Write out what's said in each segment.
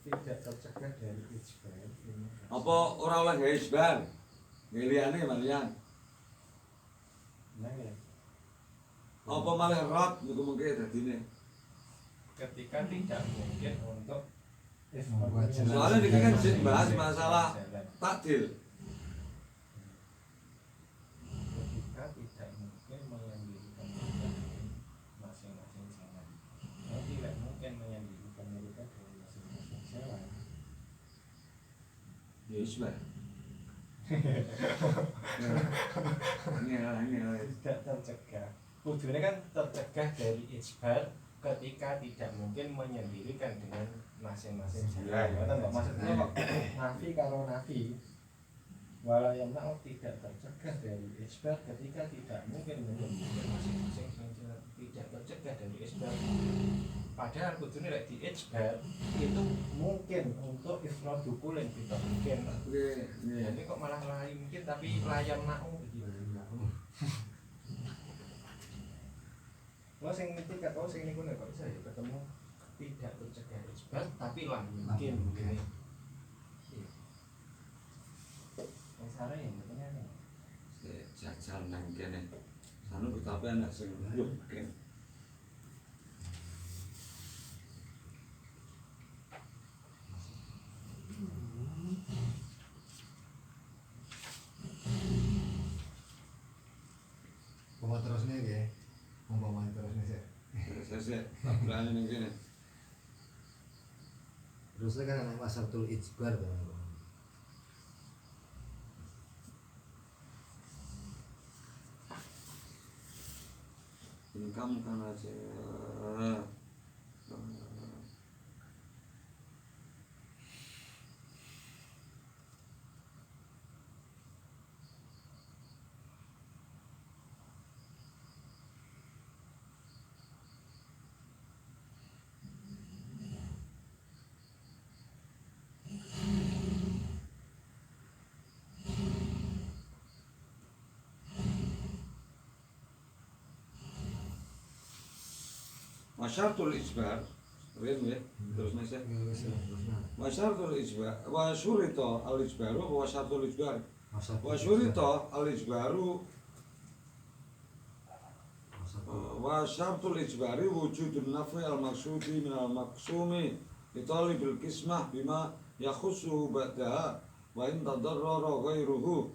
tidak tercegah dari ijbar. Apa ora oleh gawe ijbar? Liyane malian. Nah ya. Apa malah rot niku mengke dadine. Ketika tidak mungkin untuk Soalnya ini kan bahas masalah takdil. ketika tidak mungkin menyendirikan masing-masing jalan. Tidak mungkin menyendirikan mereka dari masing-masing jalan. Ya ijbar. Ini Tidak tercegah. Kudune kan tercegah dari ijbar ketika tidak mungkin menyendirikan dengan masing-masing jalan. Ya kan maksudnya kok nafi kalau nafi wala yamna'u tidak tercegah dari ijbar ketika tidak mungkin menyendirikan masing-masing jalan. Tidak tercegah dari ijbar. Padahal kudune lek di ijbar itu mungkin untuk ifradu kulin tidak mungkin. Jadi kok malah lari mungkin tapi layam na'u gitu. Wah sing ngerti kata sing niku nek kok bisa ya ketemu tidak tercegah ijbar tapi lah mungkin begini. Wong sare ya betulnya. jajal nang kene. Sanu betape anak sing yo kene. Umpama terus nih ya, umpama terus nih sih. Saya berani ning kene. Terusnya kan anak masatul ijbar kan. Income kan aja. Masyaratul ijbar, rin ya, terus nasi. Masyaratul ijbar, wa syurita al ijbaru, wa syaratul ijbar, wa syurita al ijbaru, wa syaratul ijbari wujudun nafi al maksudi min al maksumi, litalibil kismah bima yakhussuhu ba'daha, wa in tadarrara ghairuhu.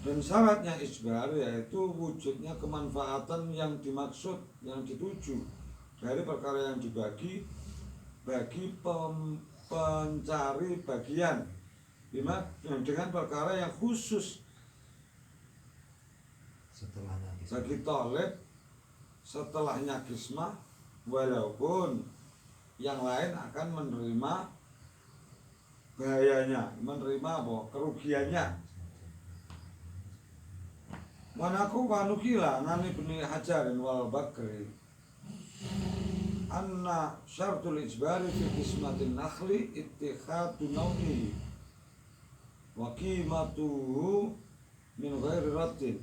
Dan syaratnya ijbar yaitu wujudnya kemanfaatan yang dimaksud, yang dituju dari perkara yang dibagi bagi pencari bagian dengan perkara yang khusus bagi tolib setelahnya kismah, walaupun yang lain akan menerima bahayanya, menerima apa? Kerugiannya. Manaku kanukila nani Ibnu Hajar wal Bakri anna syartul ijbari fi qismatin nakhli ittikhadu nawmi wa qimatuhu min ghairi raddin.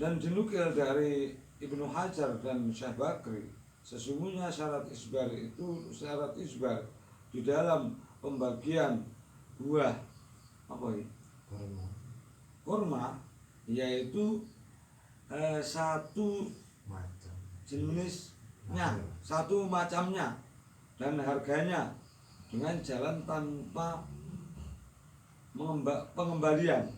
Dan dinukil dari Ibnu Hajar dan Syekh Bakri, sesungguhnya syarat ijbar itu syarat ijbar di dalam pembagian buah apa ini? Kurma, yaitu satu jenisnya, satu macamnya dan harganya dengan jalan tanpa pengembalian.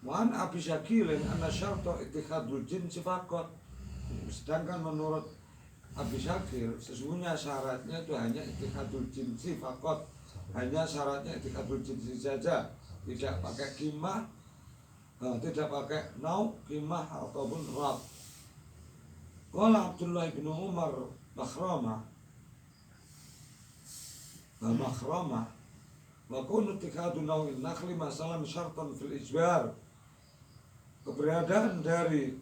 Wan Abi Syakilin anna syarta ittikhadul jinsi faqat. Sedangkan menurut Abi Syakil sesungguhnya syaratnya itu hanya ittikhadul jinsi faqat, hanya syaratnya ittikhadul jinsi saja, tidak pakai kimah, tidak pakai nau, kimah ataupun rab. Qala Abdullah bin Umar makhrama wa kunu ittikhadu nau'in nakhli masalan syartan fil ijbar. Keberadaan dari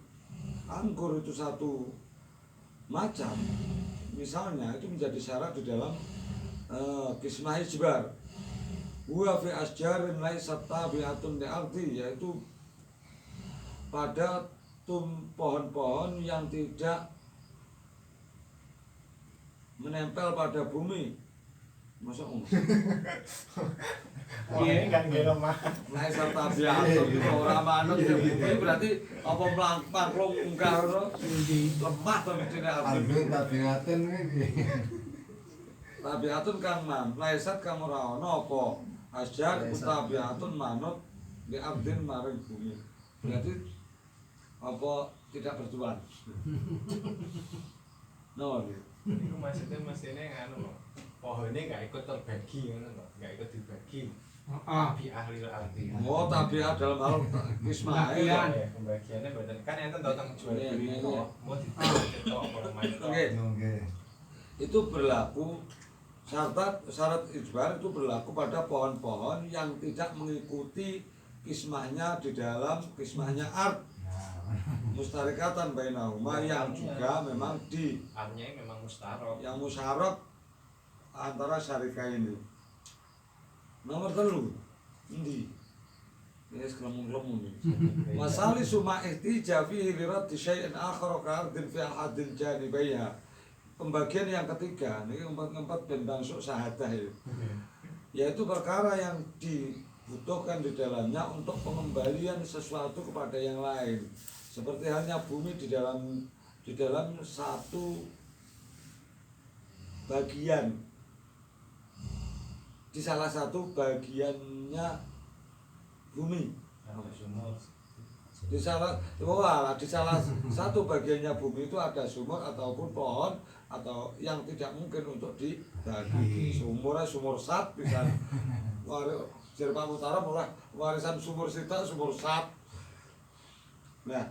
anggur itu satu macam misalnya itu menjadi syarat di dalam kismah ijbar. Wa fi asjarin laysat tabi'atun li'ardi, yaitu pada pohon-pohon yang tidak menempel pada bumi. Masa Wah, ini kan gak lemah. laisa tabiatun ora manut ya bumi berarti apa makhluk ungkar lemah to mestine arti. Aldo tabiaten iki. Tabiatun kang man, laisat kang ora ana apa asjar tabiatun manut di abdin maring bumi. Berarti apa tidak bertuan. No, Itu maksudnya nganu loh. Pohonnya nggak ikut terbagi ngono loh, nggak ikut dibagi. Bi ahli arti. oh tabiat dalam hal kismah Tabiat. Ya, pembagiannya betul. Kan enten tentang jual Iya, beli iya, kok. Mau dicetok apa namanya? Oke. Oke. itu berlaku syarat ijbar itu berlaku pada pohon-pohon yang tidak mengikuti kismahnya di dalam kismahnya art mustarikatan bainahuma yang juga memang di Artinya memang mustarok. yang musyarak antara syarikah ini. Nomor 3 endi? Wis kelemu-kelemu nih. Masali suma ihtija fihi li raddi syai'in akhar ka ardin fi ahadil janibaiha. Pembagian yang ketiga, ini empat bentang sok sahadah ya. Yaitu perkara yang dibutuhkan di dalamnya untuk pengembalian sesuatu kepada yang lain. Seperti halnya bumi di dalam satu bagian, di salah satu bagiannya bumi. Di salah satu bagiannya bumi itu ada sumur ataupun pohon atau yang tidak mungkin untuk dibagi. Sumur sat bisa Jerman Utara mulai warisan sumur sita sumur sat. Nah,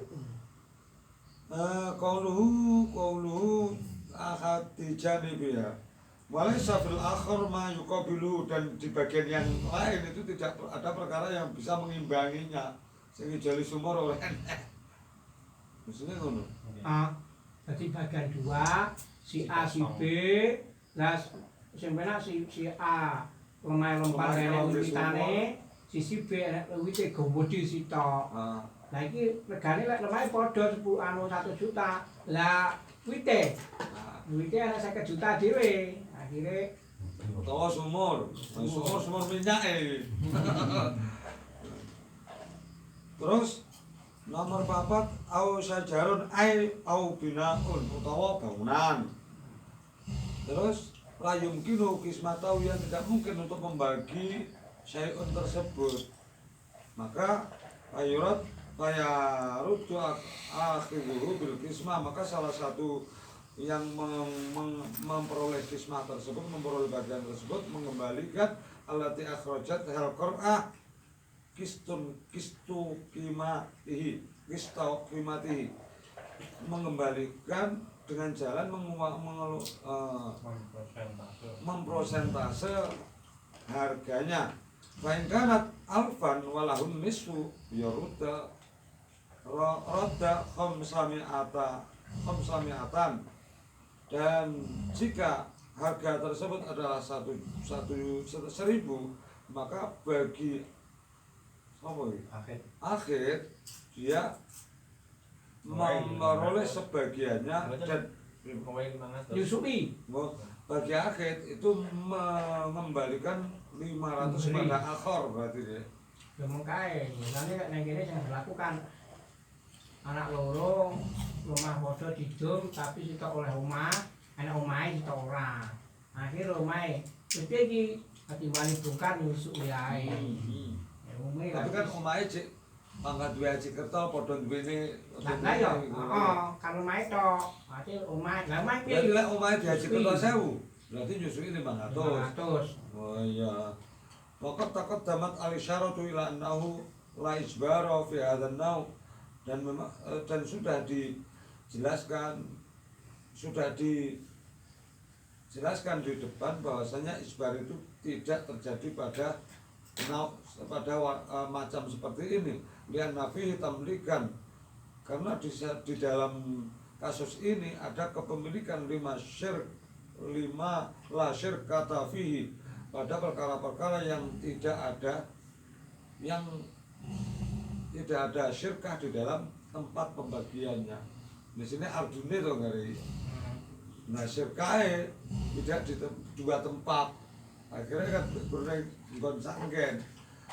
qauluhu ahad tijanibiha. Walaysa fil akhir ma yuqabilu, dan di bagian yang lain itu tidak ada perkara yang bisa mengimbanginya. Sing jali sumur oleh maksudnya ngono. Jadi bagian 2 si A si B, lah sebenarnya si A lemah enek witane, si B enek wite gomodi sitok. Lah iki regane lek lemah padha 1 juta. Lah wite ana 50 juta dhewe. Akhire Utawa sumur minyak Terus nomor 4 au sajarun au binaun utawa bangunan. Terus la yumkinu kismatau, yang tidak mungkin untuk membagi syai'un tersebut. Maka ayurat rutu akhiruhu bil kismah, maka salah satu yang memperoleh kismah tersebut, memperoleh bagian tersebut, mengembalikan allati akhrajat hal qur'ah kistu qimatihi, mengembalikan dengan jalan memprosentase harganya. Fa in kanat alfan walahun nisfu yarudda khamsami'atan, dan jika harga tersebut adalah 1.000, maka bagi akhir dia memperoleh sebagiannya, dan nyusui. bagi akhir itu mengembalikan 500 kepada akhir berarti ya. Ya mengkae, misalnya nek kene sing berlaku kan anak loro rumah padha didum tapi sitok oleh omah, anak omahe sitok ora. Akhir omahe wis iki atimbali bongkar nyusui ae. Tapi kan omahe cek pangkat duwe aji kerta padha duwene. Lah ya, heeh, kan omahe tok. Berarti omah, lah omahe Berarti piye? lek omahe diaji kerta 1000, berarti nyusui 500. 500. Oh iya. Waqat taqaddamat al-isyaratu ila annahu la ijbara fi hadzal naw, dan memang dan sudah dijelaskan di depan bahwasanya isbar itu tidak terjadi pada macam seperti ini. Lian nafihi tamlikan, karena di dalam kasus ini ada kepemilikan 5 la syirkata fihi, pada perkara-perkara yang tidak ada syirkah di dalam tempat pembagiannya. Di sini ardune to ngari. Nah syirkahe tidak di dua tempat. Akhirnya kan bermain gonsangen.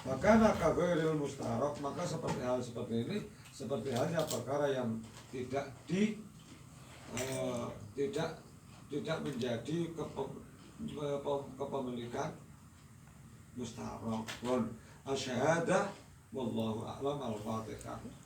Maka nakaghairil mustarok, maka seperti hal seperti ini seperti halnya perkara yang tidak tidak menjadi kepemilikan mustarok. Asyhadah wallahu a'lam. Al-Fatihah.